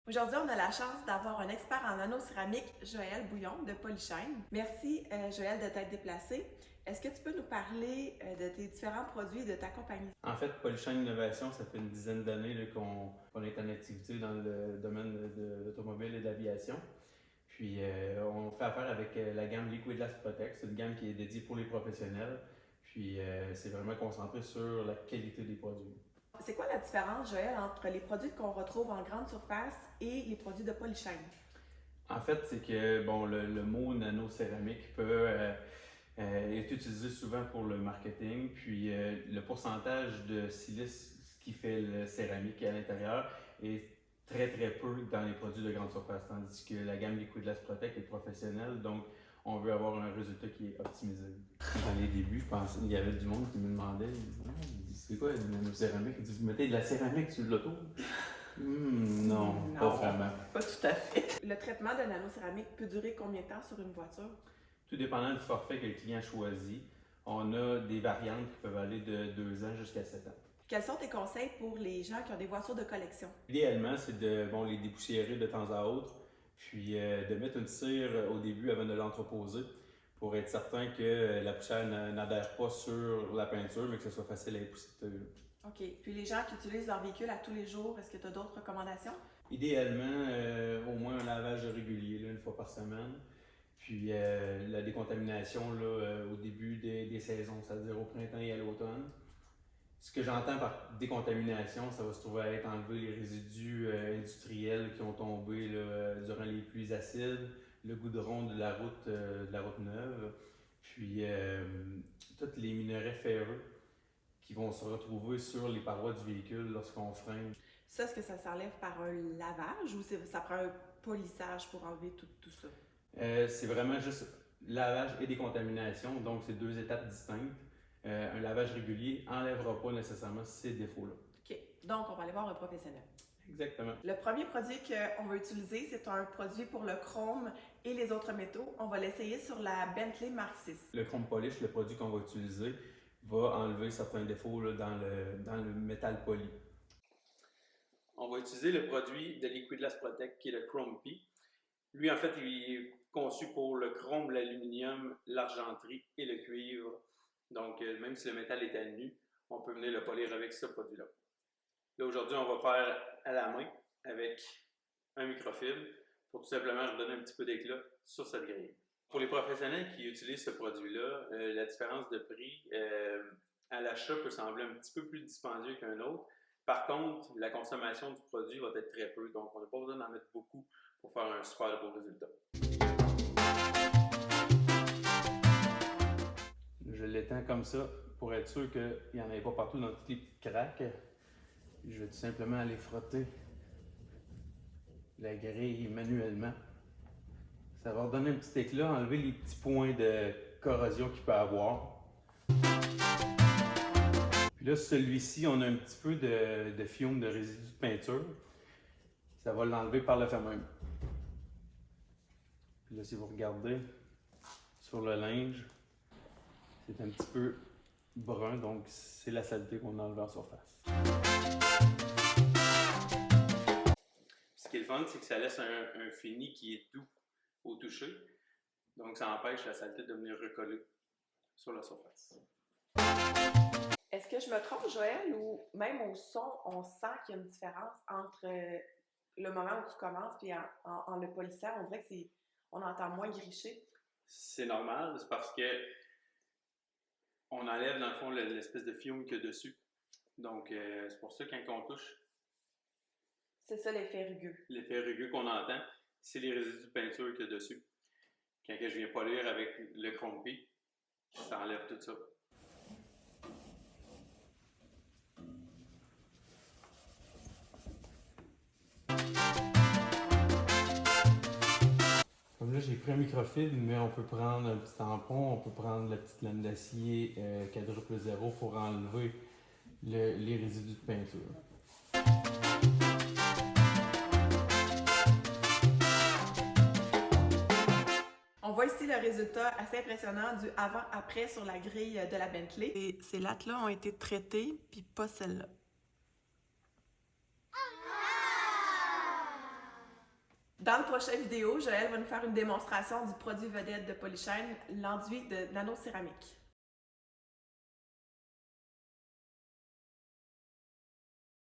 Aujourd'hui, on a la chance d'avoir un expert en nanocéramique, Joël Bouillon de Polyshine. Merci, Joël, de t'être déplacé. Est-ce que tu peux nous parler de tes différents produits et de ta compagnie? En fait, Polyshine Innovation, ça fait une dizaine d'années qu'on est en activité dans le domaine de l'automobile et de l'aviation. Puis, on fait affaire avec la gamme Liquid Last Protect. C'est une gamme qui est dédiée pour les professionnels. Puis, c'est vraiment concentré sur la qualité des produits. C'est quoi la différence, Joël, entre les produits qu'on retrouve en grande surface et les produits de Polyshine? En fait, c'est que bon, le mot nanocéramique est utilisé souvent pour le marketing, puis le pourcentage de silice qui fait le céramique à l'intérieur est très très peu dans les produits de grande surface, tandis que la gamme Liquid Last Protect est professionnelle, donc on veut avoir un résultat qui est optimisé. Dans les débuts, je pensais il y avait du monde qui me demandait c'est quoi une nanocéramique? Ils disent vous mettez de la céramique sur l'auto? Non, pas vraiment. Pas tout à fait. Le traitement de nanocéramique peut durer combien de temps sur une voiture? Tout dépendant du forfait que le client choisit, on a des variantes qui peuvent aller de 2 ans jusqu'à 7 ans. Quels sont tes conseils pour les gens qui ont des voitures de collection? Idéalement, c'est de les dépoussiérer de temps à autre, puis de mettre une cire au début avant de l'entreposer pour être certain que la poussière n'adhère pas sur la peinture, mais que ce soit facile à épousseter. OK. Puis les gens qui utilisent leur véhicule à tous les jours, est-ce que tu as d'autres recommandations? Idéalement, au moins un lavage régulier, là, une fois par semaine. Puis la décontamination là, au début des saisons, c'est-à-dire au printemps et à l'automne. Ce que j'entends par décontamination, ça va se trouver à être enlever les résidus industriels qui ont tombé là, durant les pluies acides, le goudron de la route neuve, puis tous les minerais ferreux qui vont se retrouver sur les parois du véhicule lorsqu'on freine. Ça, est-ce que ça s'enlève par un lavage ou ça prend un polissage pour enlever tout ça? C'est vraiment juste lavage et décontamination, donc c'est deux étapes distinctes. Un lavage régulier n'enlèvera pas nécessairement ces défauts-là. OK. Donc, on va aller voir un professionnel. Exactement. Le premier produit qu'on va utiliser, c'est un produit pour le chrome et les autres métaux. On va l'essayer sur la Bentley Mark VI. Le chrome polish, le produit qu'on va utiliser, va enlever certains défauts là, dans le métal poli. On va utiliser le produit de Liquid Last Protect qui est le Chrome P. Lui, en fait, il est conçu pour le chrome, l'aluminium, l'argenterie et le cuivre. Donc, même si le métal est à nu, on peut venir le polir avec ce produit-là. Là, aujourd'hui, on va faire à la main avec un microfibre pour tout simplement redonner un petit peu d'éclat sur cette grille. Pour les professionnels qui utilisent ce produit-là, la différence de prix à l'achat peut sembler un petit peu plus dispendieux qu'un autre. Par contre, la consommation du produit va être très peu, donc on n'a pas besoin d'en mettre beaucoup pour faire un super beau résultat. Je l'étends comme ça pour être sûr qu'il n'y en ait pas partout dans toutes les petites craques. Je vais tout simplement aller frotter la grille manuellement. Ça va redonner un petit éclat, enlever les petits points de corrosion qu'il peut avoir. Puis là, celui-ci, on a un petit peu de fiume de résidus de peinture. Ça va l'enlever par le fait même. Puis là, si vous regardez sur le linge, c'est un petit peu brun, donc c'est la saleté qu'on a enlevée en surface. Ce qui est le fun, c'est que ça laisse un fini qui est doux au toucher. Donc, ça empêche la saleté de venir recoller sur la surface. Est-ce que je me trompe, Joël, ou même au son, on sent qu'il y a une différence entre le moment où tu commences et en le polissant? On dirait qu'on entend moins gricher. C'est normal, c'est parce que on enlève dans le fond l'espèce de fiume qu'il y a dessus. Donc, c'est pour ça que quand on touche, C'est ça l'effet rugueux. l'effet rugueux qu'on entend, c'est les résidus de peinture qu'il y a dessus. Quand je viens polir avec le chrome P, ça enlève tout ça. Comme là, j'ai pris un microfibre, mais on peut prendre un petit tampon, on peut prendre la petite lame d'acier quadruple zéro pour enlever les résidus de peinture. On voit ici le résultat assez impressionnant du avant-après sur la grille de la Bentley. Et ces lattes-là ont été traitées, puis pas celles-là. Dans la prochaine vidéo, Joël va nous faire une démonstration du produit vedette de Polychaîne, l'enduit de nanocéramique.